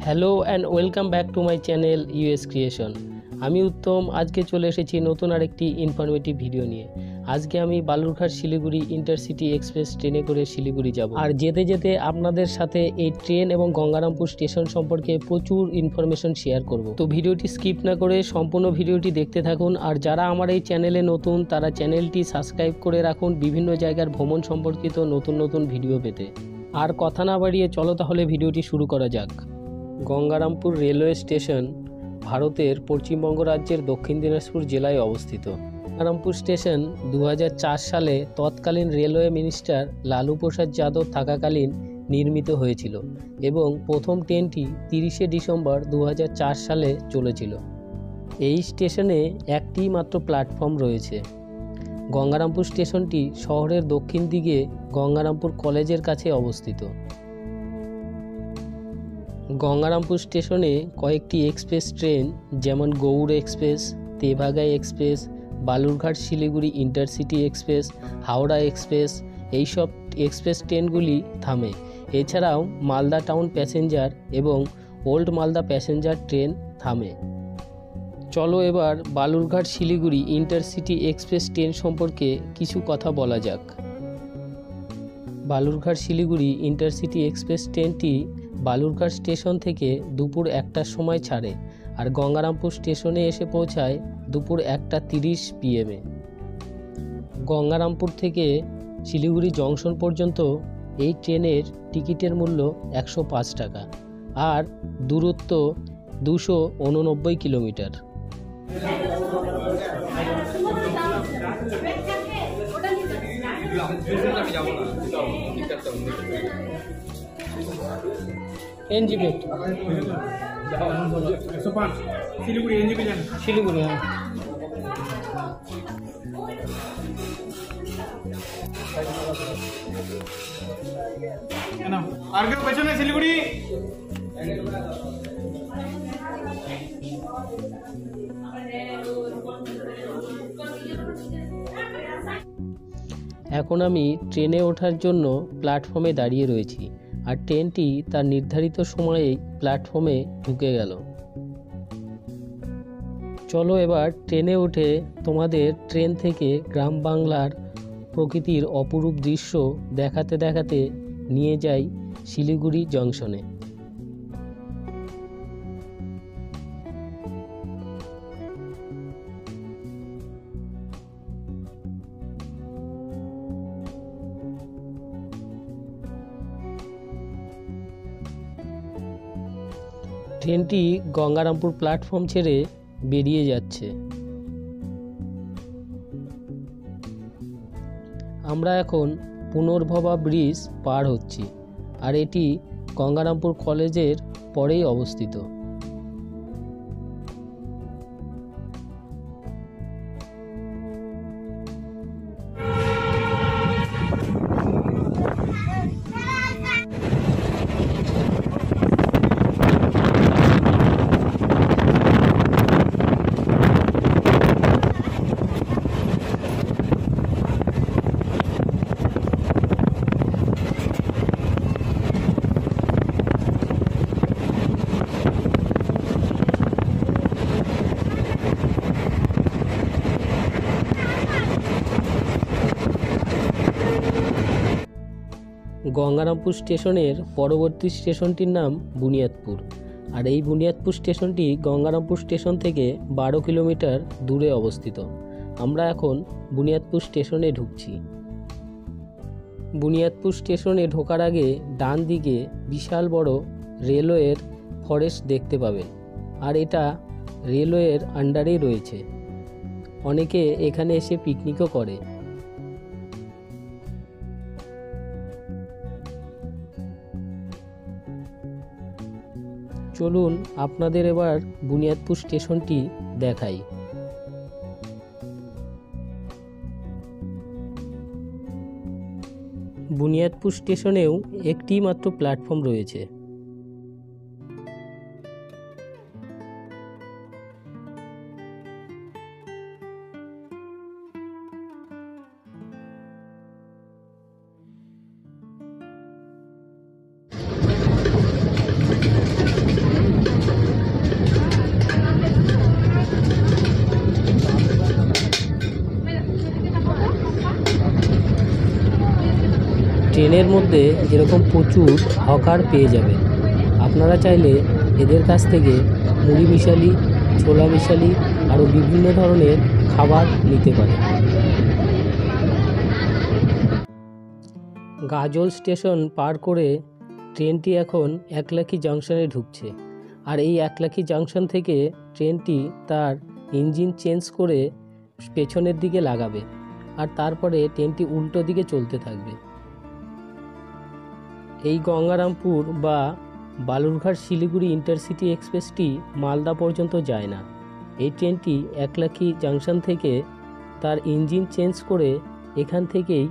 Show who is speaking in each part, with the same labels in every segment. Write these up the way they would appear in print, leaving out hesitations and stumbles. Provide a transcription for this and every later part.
Speaker 1: Hello and welcome back to my channel US creation. আমি উত্তম। আজকে চলে এসেছি নতুন আরেকটি ইনফরমেটিভ ভিডিও নিয়ে। আজকে আমি বালুরঘাট শিলিগুড়ি ইন্টারসিটি এক্সপ্রেস ট্রেনে করে শিলিগুড়ি যাব, আর যেতে যেতে আপনাদের সাথে এই ট্রেন এবং গঙ্গারামপুর স্টেশন সম্পর্কে প্রচুর ইনফরমেশন শেয়ার করব। তো ভিডিওটি স্কিপ না করে সম্পূর্ণ ভিডিওটি দেখতে থাকুন। আর যারা আমার এই চ্যানেলে নতুন তারা চ্যানেলটি সাবস্ক্রাইব করে রাখুন বিভিন্ন জায়গার ভ্রমণ সম্পর্কিত নতুন নতুন ভিডিও পেতে। আর কথা না বাড়িয়ে চলো তাহলে ভিডিওটি শুরু করা যাক। গঙ্গারামপুর রেলওয়ে স্টেশন ভারতের পশ্চিমবঙ্গ রাজ্যের দক্ষিণ দিনাজপুর জেলায় অবস্থিত। গঙ্গারামপুর স্টেশন 2004 সালে তৎকালীন রেলওয়ে মিনিস্টার লালু প্রসাদ যাদব থাকাকালীন নির্মিত হয়েছিল এবং প্রথম ট্রেনটি 30শে ডিসেম্বর 2004 সালে চলেছিল। এই স্টেশনে একটি মাত্র প্ল্যাটফর্ম রয়েছে। গঙ্গারামপুর স্টেশনটি শহরের দক্ষিণ দিকে গঙ্গারামপুর কলেজের কাছে অবস্থিত। গঙ্গারামপুর স্টেশনে কয়েকটি এক্সপ্রেস ট্রেন যেমন গৌড় এক্সপ্রেস, তেভাগাই express, Balurghat Siliguri intercity express, Howrah express এইসব এক্সপ্রেস ট্রেনগুলি থামে। এছাড়াও মালদা টাউন প্যাসেঞ্জার এবং ওল্ড মালদা প্যাসেঞ্জার ট্রেন থামে। চলো এবার Balurghat Siliguri intercity express train সম্পর্কে কিছু কথা বলা যাক। বালুরঘাট শিলিগুড়ি ইন্টারসিটি এক্সপ্রেস ট্রেনটি বালুরঘাট স্টেশন থেকে দুপুর 1টার সময় ছাড়ে আর গঙ্গারামপুর স্টেশনে এসে পৌঁছায় দুপুর 1:30 PM। গঙ্গারামপুর থেকে শিলিগুড়ি জংশন পর্যন্ত এই ট্রেনের টিকিটের মূল্য 105 টাকা আর দূরত্ব 289 কিলোমিটার। এনজিপি শিলিগুড়ি হ্যাঁ।
Speaker 2: আর কেউ পেছনে শিলিগুড়ি।
Speaker 1: এখন আমি ট্রেনে ওঠার জন্য প্ল্যাটফর্মে দাঁড়িয়ে রয়েছি আর ট্রেনটি তার নির্ধারিত সময়েই প্ল্যাটফর্মে ঢুকে গেল। চলো এবার ট্রেনে উঠে তোমাদের ট্রেন থেকে গ্রাম বাংলার প্রকৃতির অপরূপ দৃশ্য দেখাতে দেখাতে নিয়ে যাই শিলিগুড়ি জংশনে। ট্রেনটি গঙ্গারামপুর প্ল্যাটফর্ম ছেড়ে বেরিয়ে যাচ্ছে। আমরা এখন পুনর্ভবা ব্রিজ পার হচ্ছি আর এটি গঙ্গারামপুর কলেজের পরেই অবস্থিত। গঙ্গারামপুর স্টেশনের পরবর্তী স্টেশনটির নাম বুনিয়াদপুর আর এই বুনিয়াদপুর স্টেশনটি গঙ্গারামপুর স্টেশন থেকে 12 কিলোমিটার দূরে অবস্থিত। আমরা এখন বুনিয়াদপুর স্টেশনে ঢুকছি। বুনিয়াদপুর স্টেশনে ঢোকার আগে ডান দিকে বিশাল বড় রেলওয়ের ফরেস্ট দেখতে পাবেন আর এটা রেলওয়ের আন্ডারেই রয়েছে। অনেকে এখানে এসে পিকনিকও করে। চলুন আপনাদের এবার বুনিয়াদপুর স্টেশনটি দেখাই। বুনিয়াদপুর স্টেশনেও একটি মাত্র প্ল্যাটফর্ম রয়েছে। ট্রেনের মধ্যে এরকম প্রচুর হকার পেয়ে যাবেন। আপনারা চাইলে এদের কাছ থেকে মুড়ি মিশালি, ছোলা মিশালি আরও বিভিন্ন ধরনের খাবার নিতে পারেন। গাজল স্টেশন পার করে ট্রেনটি এখন একলাখি জাংশনে ঢুকছে। আর এই একলাখি জাংশন থেকে ট্রেনটি তার ইঞ্জিন চেঞ্জ করে পেছনের দিকে লাগাবে, আর তারপরে ট্রেনটি উল্টো দিকে চলতে থাকবে। এই গঙ্গারামপুর বা বালুরঘাট শিলিগুড়ি ইন্টারসিটি এক্সপ্রেসটি মালদা পর্যন্ত যায় না। এই ট্রেনটি একলাখি জাংশন থেকে তার ইঞ্জিন চেঞ্জ করে এখান থেকেই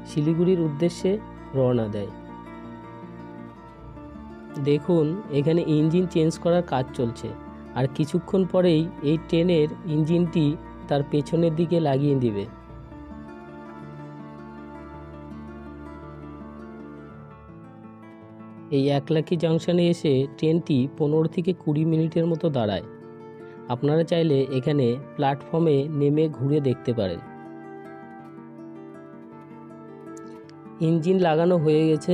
Speaker 1: শিলিগুড়ির উদ্দেশ্যে রওনা দেয়। দেখুন, এখানে ইঞ্জিন চেঞ্জ করার কাজ চলছে, আর কিছুক্ষণ পরেই এই ট্রেনের ইঞ্জিনটি তার পেছনের দিকে লাগিয়ে দিবে। এই একলাখি জাংশনে এসে ট্রেনটি 15 থেকে 20 মিনিটের মতো দাঁড়ায়। আপনারা চাইলে এখানে প্ল্যাটফর্মে নেমে ঘুরে দেখতে পারেন। ইঞ্জিন লাগানো হয়ে গেছে।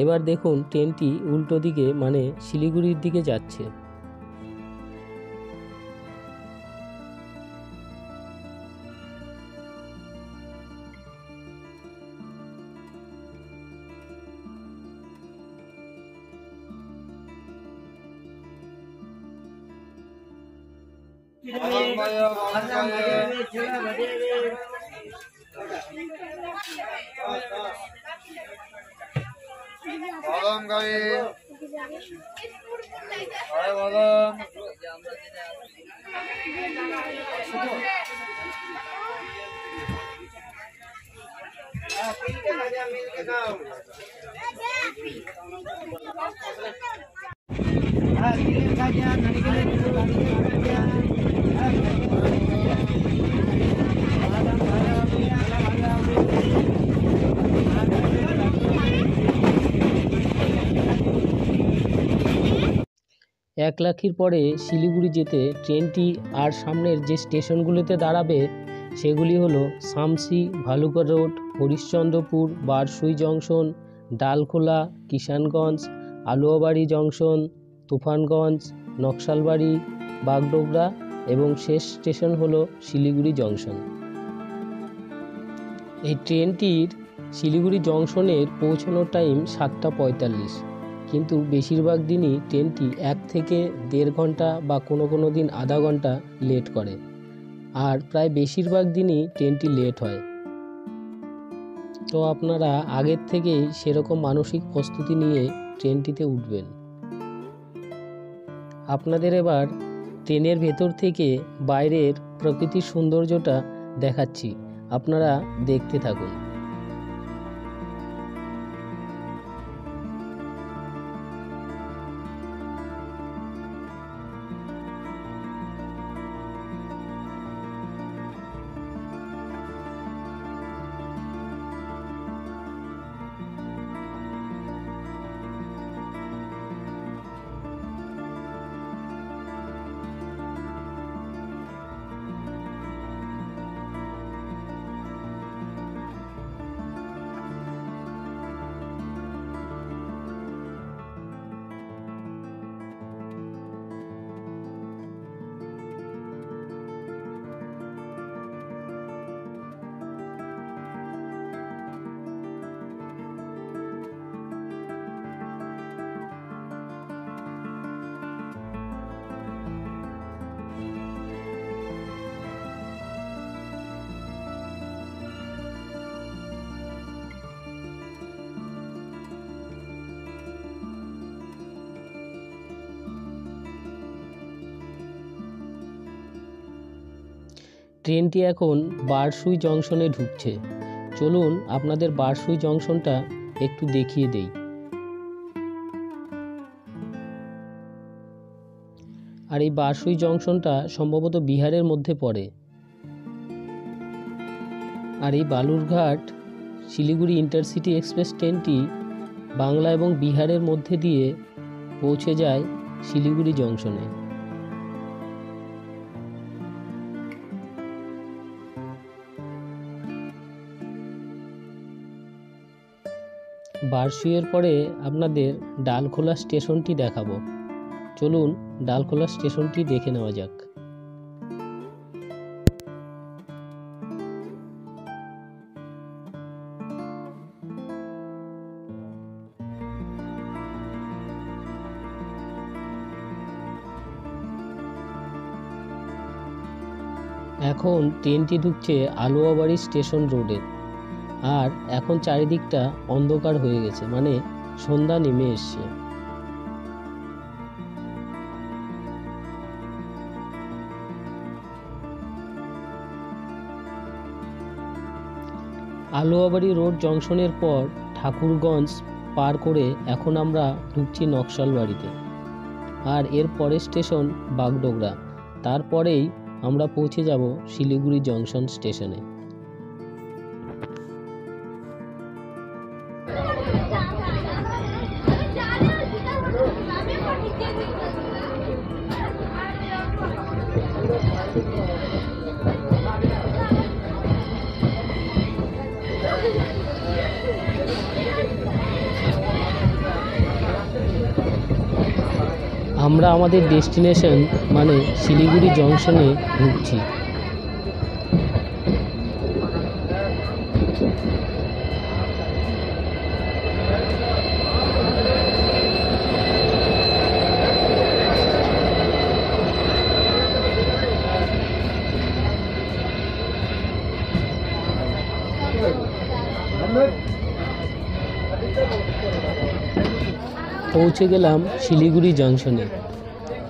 Speaker 1: এবার দেখুন ট্রেনটি উল্টো দিকে মানে শিলিগুড়ির দিকে যাচ্ছে।
Speaker 2: বাদাম গাড়ি বাদাম
Speaker 1: একলাখির পরে শিলিগুড়ি যেতে ট্রেনটি আর সামনের যে স্টেশনগুলিতে দাঁড়াবে সেগুলি হলো Samsi, Bhaluka road, Harishchandrapur, Barsoi junction, Dalkhola, Kishanganj, Aluabari junction, Tufanganj, Naxalbari, Bagdogra এবং শেষ স্টেশন হলো শিলিগুড়ি জংশন। এই ট্রেনটির শিলিগুড়ি জংশনের পৌঁছানোর টাইম 7:45, কিন্তু বেশিরভাগ দিনই ট্রেনটি 1 থেকে 1.5 ঘন্টা বা কোনো দিন আধা ঘন্টা লেট করে, আর প্রায় বেশিরভাগ দিনই ট্রেনটি লেট হয়। তো আপনারা আগের থেকেই সেরকম মানসিক প্রস্তুতি নিয়ে ট্রেনটিতে উঠবেন। আপনাদের এবার ট্রেনের ভেতর থেকে বাইরের প্রকৃতির সৌন্দর্যটা দেখাচ্ছি, আপনারা দেখতে থাকুন। ট্রেনটি এখন বারসুই জংশনে ঢুকছে। চলুন আপনাদের বারসুই জংশনটা একটু দেখিয়ে দেই। আর এই বারসুই জংশনটা সম্ভবত বিহারের মধ্যে পড়ে। আর এই বালুরঘাট শিলিগুড়ি ইন্টারসিটি এক্সপ্রেস ট্রেনটি বাংলা এবং বিহারের মধ্যে দিয়ে পৌঁছে যায় শিলিগুড়ি জংশনে। বারশুইয়ের পরে আপনাদের ডালখোলা স্টেশনটি দেখাবো। চলুন ডালখোলা স্টেশনটি দেখে নেওয়া যাক। এখন ট্রেনটি ঢুকছে আলুয়াবাড়ি স্টেশন রোডে। আর এখন চারিদিকটা অন্ধকার হয়ে গেছে, মানে সন্ধ্যা নেমে এসছে। আলুয়াবাড়ি রোড জংশনের পর ঠাকুরগঞ্জ পার করে এখন আমরা ঢুকছি নকশালবাড়িতে। আর এর পরের স্টেশন বাগডোগরা। তারপরেই আমরা পৌঁছে যাব শিলিগুড়ি জংশন স্টেশনে। আমরা আমাদের ডেস্টিনেশন মানে শিলিগুড়ি জংশনে ঢুকছি। পৌঁছে গেলাম শিলিগুড়ি জংশনে।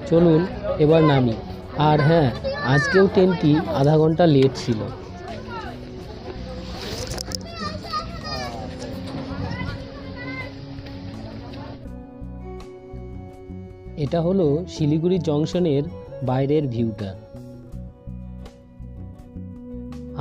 Speaker 1: চলুন এবার নামি। আর হ্যাঁ, আজকেও ট্রেনটি আধা ঘন্টা লেট ছিল। এটা হলো শিলিগুড়ি জংশনের বাইরের ভিউটা।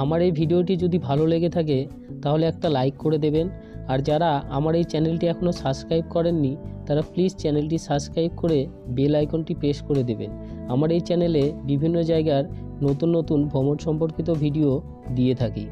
Speaker 1: আমার এই ভিডিওটি যদি ভালো লেগে থাকে তাহলে একটা লাইক করে দেবেন। আর যারা আমার এই চ্যানেলটি এখনও সাবস্ক্রাইব করেননি তারা প্লিজ চ্যানেলটি সাবস্ক্রাইব করে বেল আইকনটি প্রেস করে দেবেন। আমার এই চ্যানেলে বিভিন্ন জায়গার নতুন নতুন ভ্রমণ সম্পর্কিত ভিডিও দিয়ে থাকি।